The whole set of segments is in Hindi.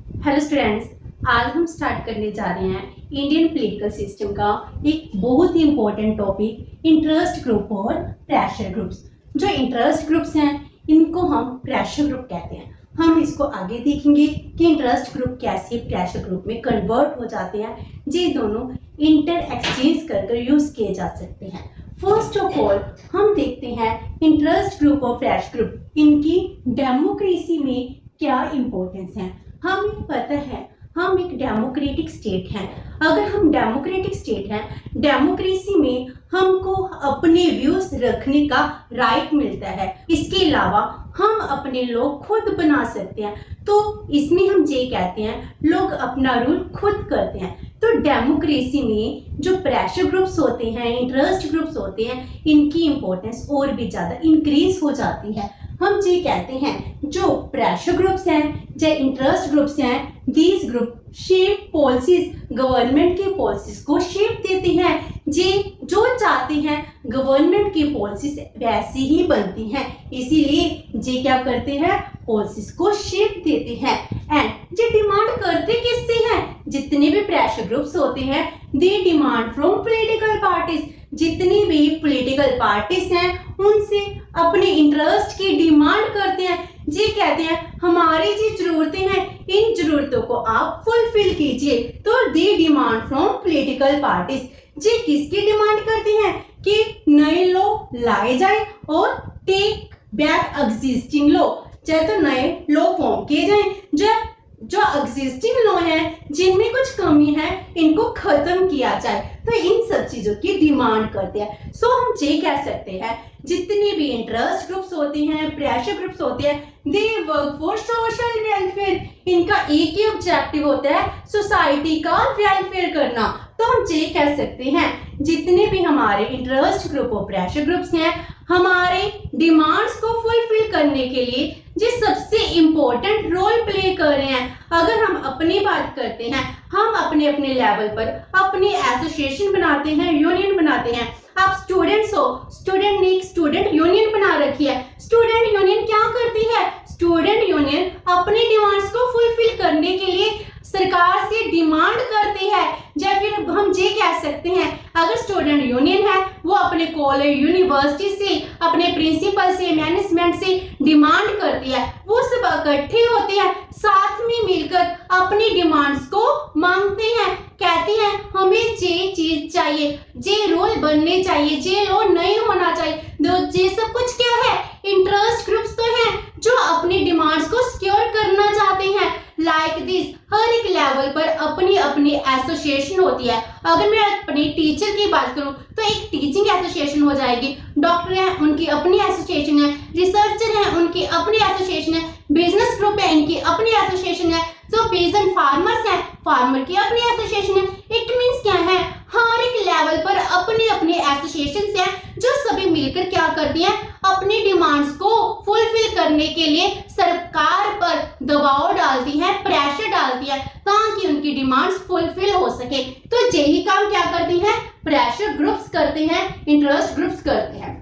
हेलो स्टूडेंट्स, आज हम स्टार्ट करने जा रहे हैं इंडियन पॉलिटिकल सिस्टम का एक बहुत ही इम्पोर्टेंट टॉपिक, इंटरेस्ट ग्रुप और प्रेशर ग्रुप्स। जो इंटरेस्ट ग्रुप्स हैं इनको हम प्रेशर ग्रुप कहते हैं। हम इसको आगे देखेंगे कि इंटरेस्ट ग्रुप कैसे प्रेशर ग्रुप में कन्वर्ट हो जाते हैं। ये दोनों इंटर एक्सचेंज कर यूज किए जा सकते हैं। फर्स्ट ऑफ ऑल हम देखते हैं इंटरेस्ट ग्रुप और प्रेशर ग्रुप, इनकी डेमोक्रेसी में क्या इंपॉर्टेंस है। हमें पता है हम एक डेमोक्रेटिक स्टेट हैं। अगर हम डेमोक्रेटिक स्टेट हैं, डेमोक्रेसी में हमको अपने व्यूज रखने का राइट मिलता है। इसके अलावा हम अपने लोग खुद बना सकते हैं। तो इसमें हम ये कहते हैं लोग अपना रूल खुद करते हैं। तो डेमोक्रेसी में जो प्रेशर ग्रुप्स होते हैं, इंटरेस्ट ग्रुप्स होते हैं, इनकी इंपॉर्टेंस और भी ज़्यादा इंक्रीज हो जाती है। हम ये कहते हैं जो प्रेशर ग्रुप्स हैं, जो इंटरेस्ट ग्रुप्स हैं, these group shape policies, government की पॉलिसीज को शेप देती हैं। जे जो चाहते हैं गवर्नमेंट की पॉलिसीज वैसी ही बनती हैं, इसीलिए जे क्या करते हैं, पॉलिसीज को शेप देते हैं। एंड जे डिमांड करते किससे हैं, जितने भी प्रेशर ग्रुप्स होते हैं, they demand from political parties. जितनी भी पॉलिटिकल पार्टीज हैं उनसे अपने इंटरेस्ट की डिमांड करते हैं। ये कहते हैं हमारी जो जरूरतें हैं, इन जरूरतों को आप फुलफिल कीजिए। तो they demand from political parties. ये किसकी डिमांड करते हैं कि नए लॉ लाए जाए और टेक बैक एग्जिस्टिंग लॉ, चाहे तो नए लॉ फॉर्म किए जाए। जो एग्जिस्टिंग लॉ है जिनमें कुछ कमी है इनको खत्म किया जाए। तो इन सब चीजों की डिमांड करते हैं। सो हम ये कह सकते हैं जितने भी इंटरेस्ट ग्रुप्स होते हैं, प्रेशर ग्रुप्स होते हैं, they work for social welfare. इनका एक ही ऑब्जेक्टिव होता है सोसाइटी का वेलफेयर करना। तो हम ये कह सकते हैं जितने भी हमारे इंटरेस्ट ग्रुप और प्रेशर ग्रुप्स हैं, हमारे डिमांड्स को फुलफिल करने के लिए जो सबसे इम्पोर्टेंट रोल प्ले कर रहे हैं। अगर हम अपनी बात करते हैं, हम अपने अपने लेवल पर अपनी एसोसिएशन बनाते हैं, यूनियन बनाते हैं। आप स्टूडेंट्स हो, स्टूडेंट ने एक स्टूडेंट यूनियन बना रखी है। स्टूडेंट यूनियन क्या करती है, स्टूडेंट यूनियन अपनी डिमांड्स को फुलफिल करने के लिए सरकार से डिमांड करती है। या फिर हम ये कह सकते हैं अगर स्टूडेंट यूनियन है वो अपने कॉलेज, यूनिवर्सिटी से, अपने प्रिंसिपल से, मैनेजमेंट से डिमांड करती है। वो सब इकट्ठे होते हैं, साथ में मिलकर अपनी डिमांड्स को मांगते हैं, कहते हैं हमें ये चीज चाहिए, ये रूल बनने चाहिए, ये लॉ नहीं होना चाहिए। ये सब कुछ क्या है, इंटरेस्ट ग्रुप्स तो हैं जो अपनी डिमांड्स को सिक्योर करना चाहते हैं। लाइक दिस, हर एक लेवल पर अपनी अपनी एसोसिएशन होती है। अगर मैं अपने टीचर की बात करूं तो एक टीचिंग एसोसिएशन हो जाएगी, डॉक्टर हैं उनकी अपनी एसोसिएशन है, रिसर्चर हैं उनकी अपनी एसोसिएशन है, बिजनेस ग्रुप है इनकी अपनी एसोसिएशन है, जो पेजेंट फार्मर्स हैं फार्मर की अपनी एसोसिएशन है। इट मींस क्या है, हर एक लेवल पर अपनी अपनी एसोसिएशंस हैं जो सभी मिलकर क्या करती हैं, अपनी डिमांड्स को फुलफिल करने के लिए सरकार पर दबाव डालती है, प्रेशर डालती है ताकि उनकी डिमांड्स फुलफिल हो सके। तो यही काम क्या करती हैं, प्रेशर ग्रुप्स करते हैं, इंटरेस्ट ग्रुप्स करते हैं।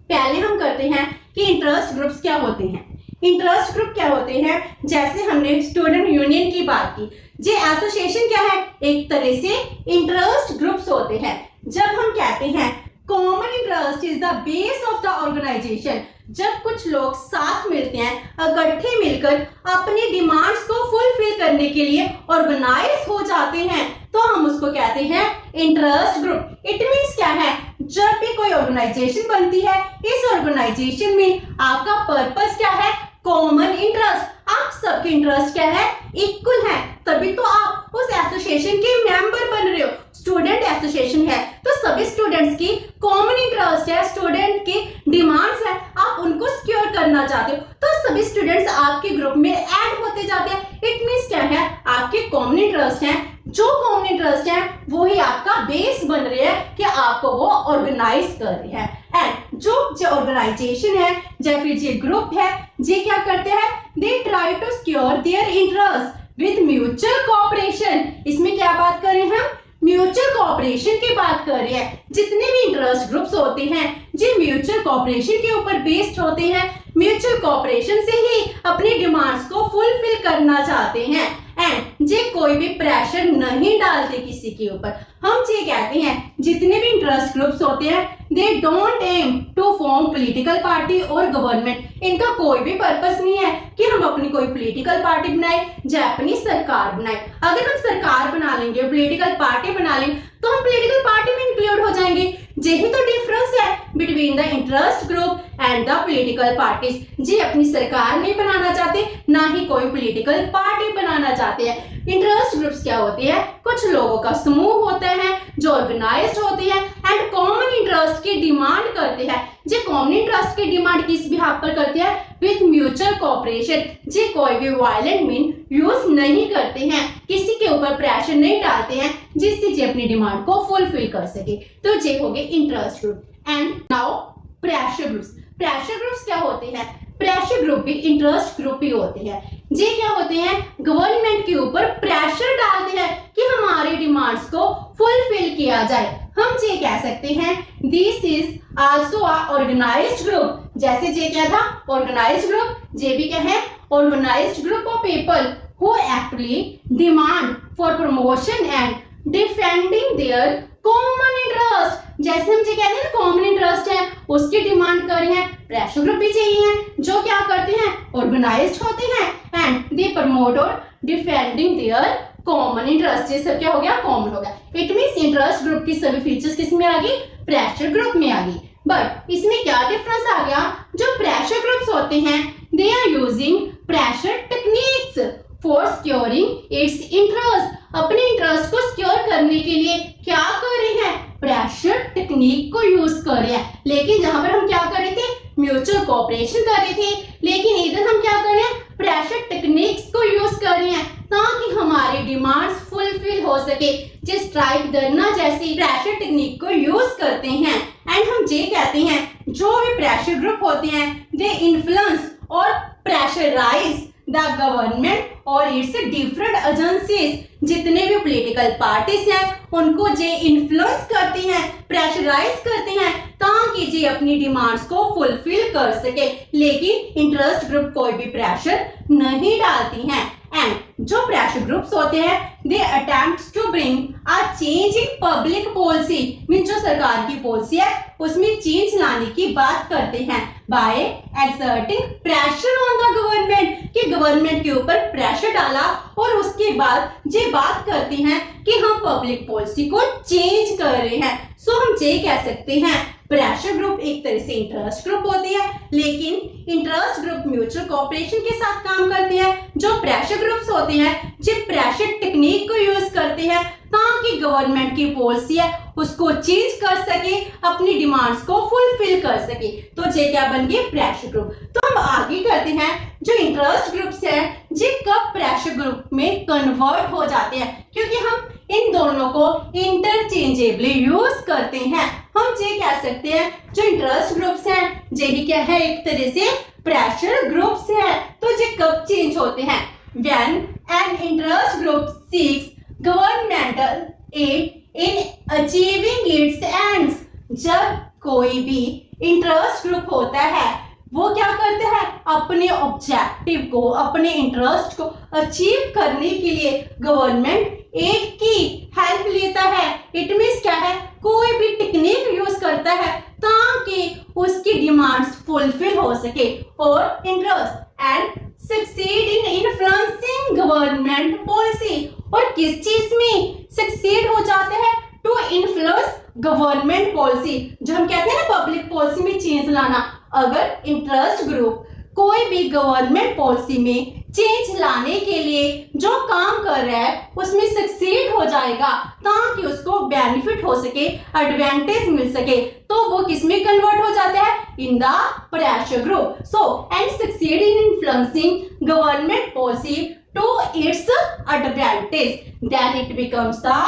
पहले हम करते हैं कि इंटरेस्ट ग्रुप्स क्या होते हैं। इंटरेस्ट ग्रुप क्या होते हैं, जैसे हमने स्टूडेंट यूनियन की बात की, ये एसोसिएशन क्या है, एक तरह से इंटरेस्ट ग्रुप्स होते हैं। जब हम कहते हैं common interest is the base of the organisation, जब कुछ लोग साथ मिलते हैं, इकट्ठे मिलकर अपनी डिमांड्स को फुलफिल करने के लिए ऑर्गेनाइज हो जाते हैं, तो हम उसको कहते हैं इंटरेस्ट ग्रुप। इट मींस क्या है, जब भी कोई ऑर्गेनाइजेशन बनती है, इस ऑर्गेनाइजेशन में आपका पर्पस क्या है, कॉमन इंटरेस्ट। आप सबके इंटरेस्ट क्या है, इक्वल है, तभी तो आप उस एसोसिएशन के मेंबर बन रहे हो। स्टूडेंट एसोसिएशन है तो सभी स्टूडेंट्स की कॉमन इंटरेस्ट है, स्टूडेंट की डिमांड्स है, आप उनको सिक्योर करना चाहते हो, तो सभी स्टूडेंट्स आपके ग्रुप में ऐड होते जाते हैं। इट मींस क्या है, आपके कॉमन इंटरेस्ट हैं, जो कॉमन इंटरेस्ट है वो ही आपका बेस बन रहे हैं कि आपको वो ऑर्गेनाइज कर रहे हैं। एंड जो ऑर्गेनाइजेशन है या फिर ये ग्रुप है, ये क्या करते हैं, they try to secure their interest with mutual cooperation. इसमें क्या बात कर रहे हैं हम, म्यूचुअल कोऑपरेशन की बात कर रहे हैं। जितने भी इंटरेस्ट ग्रुप्स होते हैं जो म्यूचुअल कोऑपरेशन के ऊपर बेस्ड होते हैं, म्यूचुअल कोऑपरेशन से ही अपनी डिमांड्स को फुलफिल करना चाहते हैं। एंड जे कोई भी प्रेशर नहीं डालते किसी के ऊपर। हम ये कहते हैं जितने भी इंटरेस्ट ग्रुप्स होते हैं they don't aim to form political party और गवर्नमेंट। इनका कोई भी पर्पस नहीं है कि हम अपनी कोई पॉलिटिकल पार्टी बनाए या अपनी सरकार बनाए। अगर हम सरकार बना लेंगे, पॉलिटिकल पार्टी बना लेंगे तो हम पॉलिटिकल पार्टी में इंक्लूड हो जाएंगे। यही तो डिफरेंस है between the interest group and the political parties. जी अपनी सरकार नहीं बनाना चाहते, ना ही कोई पॉलिटिकल पार्टी बनाना चाहते हैं। इंटरेस्ट ग्रुप्स क्या होती है? कुछ लोगों का समूह होता है जो ऑर्गेनाइज्ड होती है एंड कॉमन इंटरेस्ट की डिमांड करते हैं। जी कॉमन इंटरेस्ट की डिमांड किस बिहाफ पर करते हैं? With mutual cooperation. जी कोई भी वायलेंट मीन यूज नहीं करते हैं, किसी के ऊपर प्रेशर नहीं डालते हैं जिससे जी अपनी डिमांड को फुलफिल कर सके। तो ये हो गए interest group. And now pressure groups. Pressure groups क्या होते हैं? प्रेशर ग्रुप भी इंटरेस्ट ग्रुप ही होते हैं। ये क्या होते हैं? गवर्नमेंट के ऊपर प्रेशर डालते हैं कि हमारी डिमांड्स को फुलफिल किया जाए। हम ये कह सकते हैं this is also a organised group. जैसे ये क्या था? Organised group. ये भी क्या है? Organised group of people who actively demand for promotion and defending their common interest. जैसे हम ये कहते हैं ना कॉमन इंटरेस्ट है उसकी डिमांड कर रहे हैं, प्रेशर ग्रुप भी चाहिए हैं जो क्या करते हैं? ऑर्गेनाइज्ड होते हैं एंड दे प्रमोट और डिफेंडिंग देयर कॉमन इंटरेस्ट। ये सब क्या हो गया? कॉमन हो गया। इट मींस इंटरेस्ट ग्रुप की सभी फीचर्स किस में आ गई? प्रेशर ग्रुप में आ गई। बट इसमें क्या डिफरेंस आ गया? जो प्रेशर ग्रुप्स होते हैं they are using pressure techniques for securing its interest. अपने इंटरेस्ट को सिक्योर करने के लिए क्या कर रहे हैं? प्रेशर टेक्निक को यूज कर रहे हैं। लेकिन जहां पर हम क्या कर रहे थे? म्यूचुअल कोऑपरेशन कर रहे थे, लेकिन इधर हम क्या कर रहे हैं? प्रेशर टेक्निक्स को यूज कर रहे हैं ताकि हमारी डिमांड्स फुलफिल हो सके। जिस स्ट्राइक धरना जैसी प्रेशर टेक्निक को यूज करते हैं एंड हम ये कहते हैं जो भी प्रेशर ग्रुप होते हैं दे इन्फ्लुएंस और प्रेशराइज द गवर्नमेंट और इट्स डिफरेंट एजेंसीज। जितने भी पॉलिटिकल पार्टीज हैं उनको जे इन्फ्लुएंस करते हैं, प्रेशराइज करते हैं ताकि जे अपनी डिमांड्स को फुलफिल कर सके। लेकिन इंटरेस्ट ग्रुप कोई भी प्रेशर नहीं डालती हैं। एंड जो प्रेशर ग्रुप्स होते हैं they attempt to bring a change in public policy. Mean जो सरकार की पॉलिसी है उसमें चेंज लाने की बात करते हैं by exerting pressure on the government, कि गवर्नमेंट के ऊपर प्रेशर डाला और उसके बाद ये बात करते हैं कि हम पब्लिक पॉलिसी को चेंज कर रहे हैं। सो हम ये कह सकते हैं प्रेशर ग्रुप एक तरह से इंटरेस्ट ग्रुप होती है, लेकिन इंटरेस्ट ग्रुप म्यूचुअल कोऑपरेशन के साथ काम करते हैं। जो प्रेशर ग्रुप्स होते हैं जो प्रेशर टेक्निक को यूज करते हैं ताकि गवर्नमेंट की पॉलिसी है उसको चेंज कर सके, अपनी डिमांड्स को फुलफिल कर सके। तो ये क्या बन गए? Pressure group. तो हम आगे करते हैं जो इंटरेस्ट ग्रुप्स है ये कब प्रेशर ग्रुप में कन्वर्ट हो जाते हैं, क्योंकि हम इन दोनों को इंटरचेंजेबली यूज करते हैं। हम ये कह सकते हैं जो इंटरेस्ट ग्रुप्स हैं यही क्या है? एक तरह से प्रेशर ग्रुप्स है। तो ये कब चेंज होते हैं? When an interest group seeks governmental aid in achieving its ends. जब कोई भी इंटरेस्ट ग्रुप होता है वो क्या करते हैं? अपने ऑब्जेक्टिव को, अपने इंटरेस्ट को अचीव करने के लिए गवर्नमेंट एड की हेल्प लेता है। इट मींस क्या है? कोई भी टेक्निक यूज करता है ताकि उसकी डिमांड्स फुलफिल हो सके और interest and succeed in influencing government policy. और किस चीज में सक्सीड हो जाते हैं? To influence government policy. जो हम कहते हैं ना पब्लिक पॉलिसी में चेंज लाना। अगर इंटरेस्ट ग्रुप कोई भी गवर्नमेंट पॉलिसी में चेंज लाने के लिए जो काम कर रहा है उसमें सक्सीड हो जाएगा ताकि उसको बेनिफिट हो सके, एडवांटेज मिल सके, तो वो किस में कन्वर्ट हो जाता है? In the pressure group. So and succeed in influencing government policy to its advantage, then it becomes the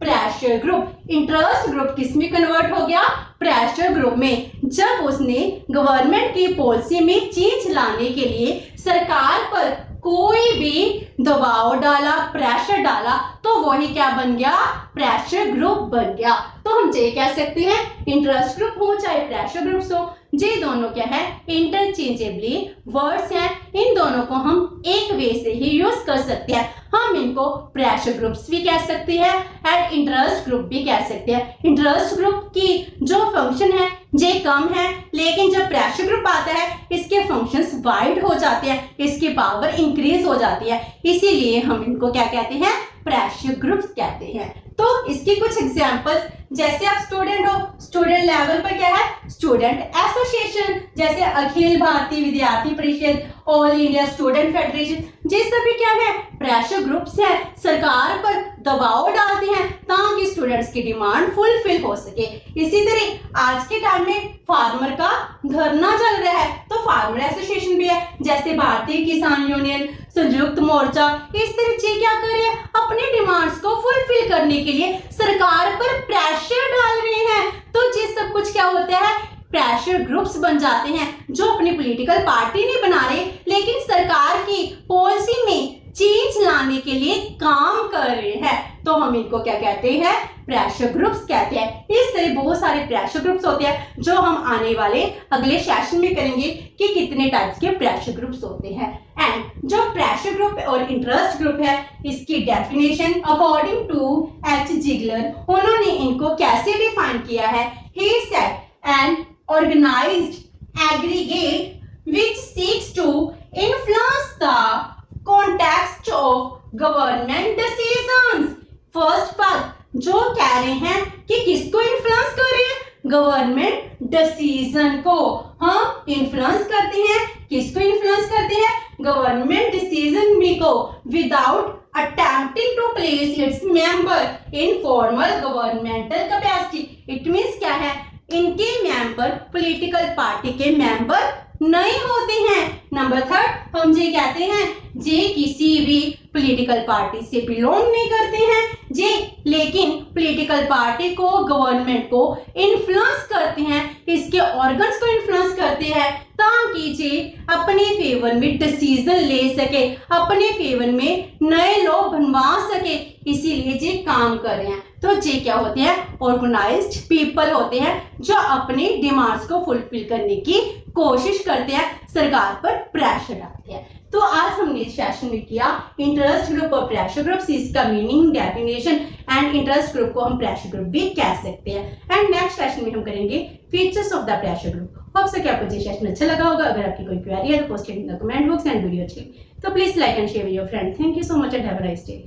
pressure group. Interest group किस में कन्वर्ट हो गया? प्रेशर ग्रुप में। जब उसने गवर्नमेंट की पॉलिसी में चेंज लाने के लिए सरकार पर कोई भी दबाव डाला, प्रेशर डाला, तो वही क्या बन गया? प्रेशर ग्रुप बन गया। तो हम ये कह सकते हैं इंटरेस्ट ग्रुप हो चाहे प्रेशर ग्रुप्स हो, ये दोनों क्या है? इंटरचेंजेबली वर्ड्स हैं। इन दोनों को हम एक वे से ही यूज कर सकते हैं। हम इनको प्रेशर ग्रुप्स भी कह सकते हैं एंड इंटरेस्ट ग्रुप भी कह सकते हैं। इंटरेस्ट ग्रुप की जो फंक्शन है जे कम है, लेकिन जब प्रेशर ग्रुप आता है इसके फंक्शंस वाइड हो जाते हैं, इसकी पावर इंक्रीज हो जाती है, इसीलिए हम इनको क्या कहते हैं, प्रेशर ग्रुप्स कहते हैं। तो इसकी कुछ एग्जांपल्स, जैसे आप स्टूडेंट हो, स्टूडेंट लेवल पर क्या है, स्टूडेंट एसोसिएशन, जैसे अखिल भारतीय विद्यार्थी परिषद, ऑल इंडिया स्टूडेंट फेडरेशन, ये सभी क्या है, प्रेशर ग्रुप्स है, सरकार पर दबाव डालते हैं ताकि स्टूडेंट्स की डिमांड फुलफिल हो सके। इसी तरह आज के टाइम में फार्मर का धरना चल रहा है, तो फार्मर एसोसिएशन भी है, जैसे भारतीय किसान यूनियन, संयुक्त मोर्चा, इस तरह से क्या कर रहे हैं, अपनी डिमांड्स को फुलफिल करने के लिए सरकार पर प्रेशर डाल रहे हैं। तो ये सब कुछ क्या होता है, प्रेशर ग्रुप्स बन जाते हैं, जो अपनी पॉलिटिकल पार्टी नहीं बना रहे लेकिन सरकार की पॉलिसी में चेंज लाने के लिए काम कर रहे हैं, तो हम इनको क्या कहते हैं, प्रेशर ग्रुप्स कहते हैं। इस तरह बहुत सारे प्रेशर ग्रुप्स होते हैं जो हम आने वाले अगले सेशन में करेंगे कि कितने टाइप्स के प्रेशर ग्रुप्स होते हैं। एंड जो प्रेशर ग्रुप और इंटरेस्ट ग्रुप है, इसकी definition according to H Zeigler, उन्होंने इनको कैसे डिफाइन किया है, he said an organized aggregate which seeks to influence the context of government decisions। First बात जो कह रहे हैं कि किसको इन्फ्लुएंस कर रहे हैं, गवर्नमेंट डिसीजन को हम इन्फ्लुएंस करते हैं। किसको इन्फ्लुएंस करते हैं, गवर्नमेंट डिसीजन भी को, without attempting to place its member in formal governmental capacity। It means क्या है, इनके मेंबर पॉलिटिकल पार्टी के मेंबर नहीं होते हैं। नंबर थर्ड, हम ये कहते हैं जे किसी भी पॉलिटिकल पार्टी से बिलोंग नहीं करते हैं जे, लेकिन पॉलिटिकल पार्टी को, गवर्नमेंट को इन्फ्लुएंस करते हैं, इसके ऑर्गन्स को इन्फ्लुएंस करते हैं ताकि जे अपने फेवर में डिसीजन ले सके, अपने फेवर में नए लॉ बनवा सके, इसीलिए जे काम कर रहे हैं। तो जे क्या होते हैं, ऑर्गेनाइज्ड पीपल होते हैं जो अपनी डिमांड्स को फुलफिल करने की कोशिश करते हैं, सरकार पर प्रेशर डालते हैं। तो आज हमने इस सेशन में किया इंटरेस्ट ग्रुप और प्रेशर ग्रुप, इसका meaning, definition and interest group को हम प्रेशर ग्रुप भी कह सकते हैं। एंड नेक्स्ट सेशन में हम करेंगे features of the pressure group. Hope so कि आपको ये सेशन अच्छा लगा होगा। अगर आपकी कोई क्वेरी है तो post in the comment box and video अच्छी तो please like and share with your friend. Thank you so much and have a nice day.